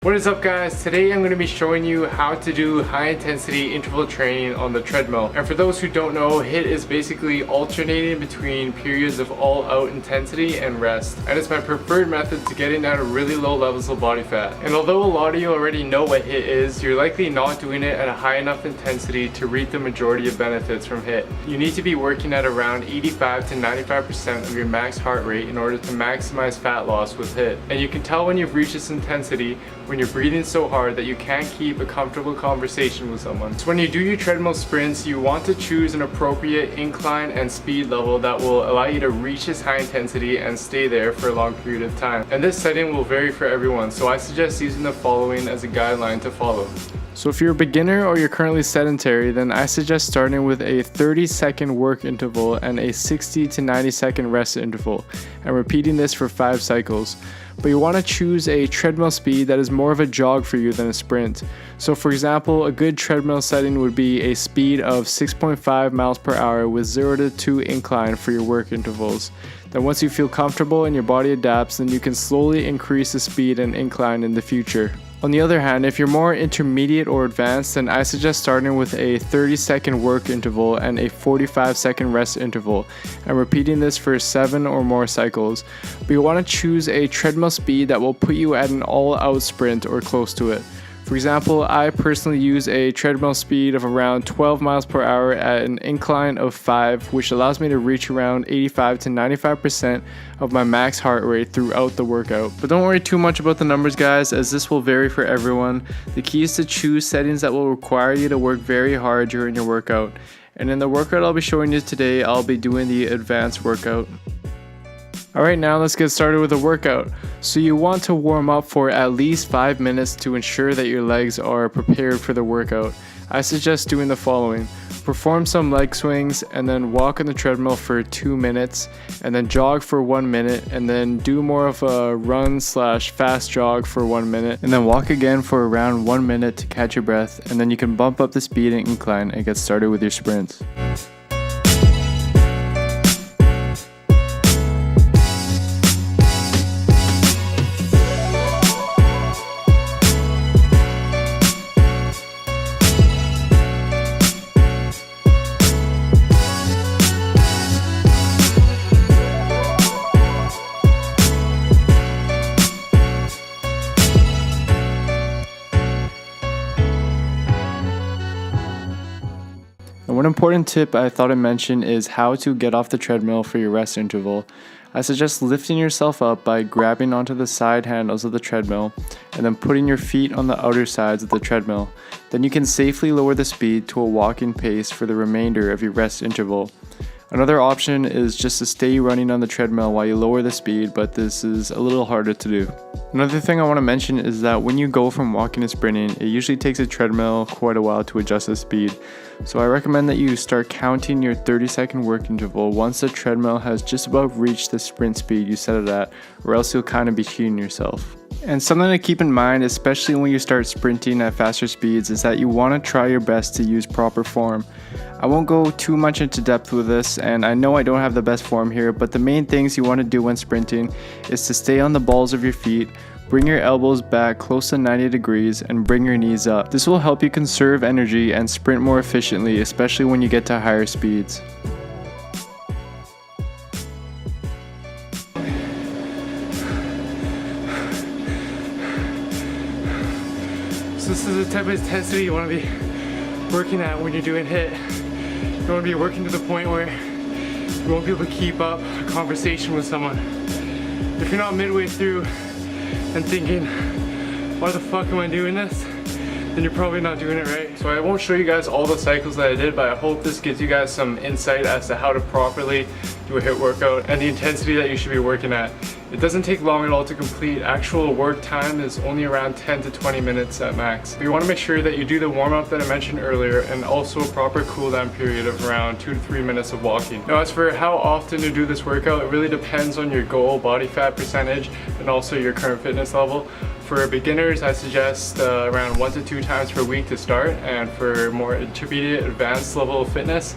What is up guys? Today I'm going to be showing you how to do high intensity interval training on the treadmill. And for those who don't know, HIIT is basically alternating between periods of all out intensity and rest. And it's my preferred method to getting down to really low levels of body fat. And although a lot of you already know what HIIT is, you're likely not doing it at a high enough intensity to reap the majority of benefits from HIIT. You need to be working at around 85 to 95% of your max heart rate in order to maximize fat loss with HIIT. And you can tell when you've reached this intensity when you're breathing so hard that you can't keep a comfortable conversation with someone. So when you do your treadmill sprints, you want to choose an appropriate incline and speed level that will allow you to reach this high intensity and stay there for a long period of time. And this setting will vary for everyone, so I suggest using the following as a guideline to follow. So if you're a beginner or you're currently sedentary, then I suggest starting with a 30-second work interval and a 60 to 90-second rest interval, and repeating this for 5 cycles. But you want to choose a treadmill speed that is more of a jog for you than a sprint. So for example, a good treadmill setting would be a speed of 6.5 miles per hour with 0 to 2 incline for your work intervals. Then once you feel comfortable and your body adapts, then you can slowly increase the speed and incline in the future. On the other hand, if you're more intermediate or advanced, then I suggest starting with a 30-second work interval and a 45-second rest interval, and repeating this for 7 or more cycles. But you want to choose a treadmill speed that will put you at an all-out sprint or close to it. For example, I personally use a treadmill speed of around 12 miles per hour at an incline of 5, which allows me to reach around 85 to 95% of my max heart rate throughout the workout. But don't worry too much about the numbers guys, as this will vary for everyone. The key is to choose settings that will require you to work very hard during your workout. And in the workout I'll be showing you today, I'll be doing the advanced workout. Alright, now let's get started with the workout. So you want to warm up for at least 5 minutes to ensure that your legs are prepared for the workout. I suggest doing the following. Perform some leg swings and then walk on the treadmill for 2 minutes, and then jog for 1 minute, and then do more of a run/fast jog for 1 minute, and then walk again for around 1 minute to catch your breath, and then you can bump up the speed and incline and get started with your sprints. And one important tip I thought I'd mention is how to get off the treadmill for your rest interval. I suggest lifting yourself up by grabbing onto the side handles of the treadmill and then putting your feet on the outer sides of the treadmill. Then you can safely lower the speed to a walking pace for the remainder of your rest interval. Another option is just to stay running on the treadmill while you lower the speed, but this is a little harder to do. Another thing I want to mention is that when you go from walking to sprinting, it usually takes a treadmill quite a while to adjust the speed. So I recommend that you start counting your 30-second work interval once the treadmill has just about reached the sprint speed you set it at, or else you'll kind of be cheating yourself. And something to keep in mind, especially when you start sprinting at faster speeds, is that you want to try your best to use proper form. I won't go too much into depth with this, and I know I don't have the best form here, but the main things you want to do when sprinting is to stay on the balls of your feet, bring your elbows back close to 90 degrees, and bring your knees up. This will help you conserve energy and sprint more efficiently, especially when you get to higher speeds. So this is the type of intensity you want to be working at when you're doing HIIT. You want to be working to the point where you won't be able to keep up a conversation with someone. If you're not midway through and thinking, why the fuck am I doing this? Then you're probably not doing it right. So I won't show you guys all the cycles that I did, but I hope this gives you guys some insight as to how to properly do a HIIT workout and the intensity that you should be working at. It doesn't take long at all to complete. Actual work time is only around 10 to 20 minutes at max. But you want to make sure that you do the warm-up that I mentioned earlier, and also a proper cool-down period of around 2 to 3 minutes of walking. Now as for how often to do this workout, it really depends on your goal body fat percentage and also your current fitness level. For beginners, I suggest around 1 to 2 times per week to start, and for more intermediate advanced level of fitness,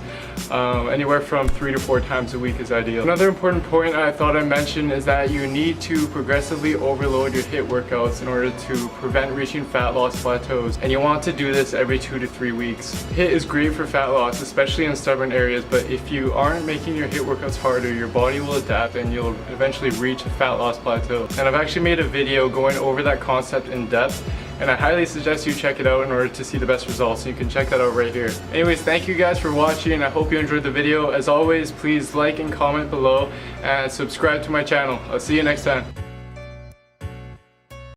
anywhere from 3 to 4 times a week is ideal. Another important point I thought I'd mention is that you need to progressively overload your HIIT workouts in order to prevent reaching fat loss plateaus, and you want to do this every 2 to 3 weeks. HIIT is great for fat loss, especially in stubborn areas, but if you aren't making your HIIT workouts harder, your body will adapt and you'll eventually reach a fat loss plateau. And I've actually made a video going over that concept in depth, and I highly suggest you check it out in order to see the best results. You can check that out right here. Anyways, thank you guys for watching. I hope you enjoyed the video. As always, please like and comment below and subscribe to my channel. I'll see you next time.